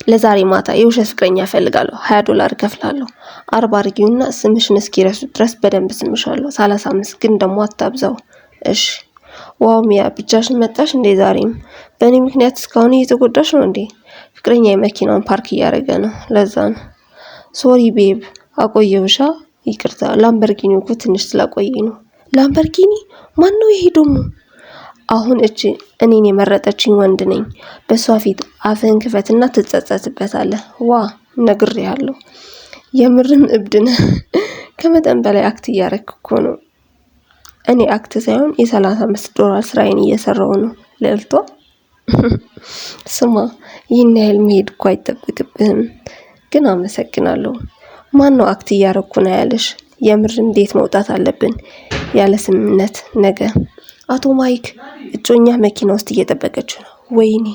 ለዛሬ ማታ የውሸት ፍቅረኛ እፈልጋለሁ። $20 እከፍላለሁ። 40 አድርጊውና ስምሽን እስኪረሱ ድረስ በደንብ ስምሻለሁ። 35 ግን ደግሞ አታብዛው እሺ። ዋው ሚያ ብቻሽን መጣሽ እንዴ ዛሬም? በእኔ ምክንያት እስካሁን እየተጎዳሽ ነው እንዴ? ፍቅረኛ የመኪናውን ፓርክ እያደረገ ነው ለዛ ነው። ሶሪ ቤብ አቆየውሻ። ይቅርታ ላምበርጊኒው እኮ ትንሽ ስላቆየኝ ነው። ላምበርጊኒ ማን ነው ይሄ ደግሞ? አሁን እኔን የመረጠችኝ ወንድ ነኝ። በሷ ፊት አፍህን ክፈትና ትጸጸትበታለህ። ዋ ነግሬሃለሁ። የምርም እብድ ነህ። ከመጠን በላይ አክት እያረክ እኮ ነው። እኔ አክት ሳይሆን $35 ስራዬን እየሰራው ነው ልዕልቷ። ስማ ይህን ያህል መሄድ እኮ አይጠበቅብህም። ግን አመሰግናለሁ። ማነው አክት እያረኩ ነው ያለሽ? የምርም ዴት መውጣት አለብን ያለ ስምምነት ነገ። አቶ ማይክ እጮኛ መኪና ውስጥ እየጠበቀች ነው። ወይኔ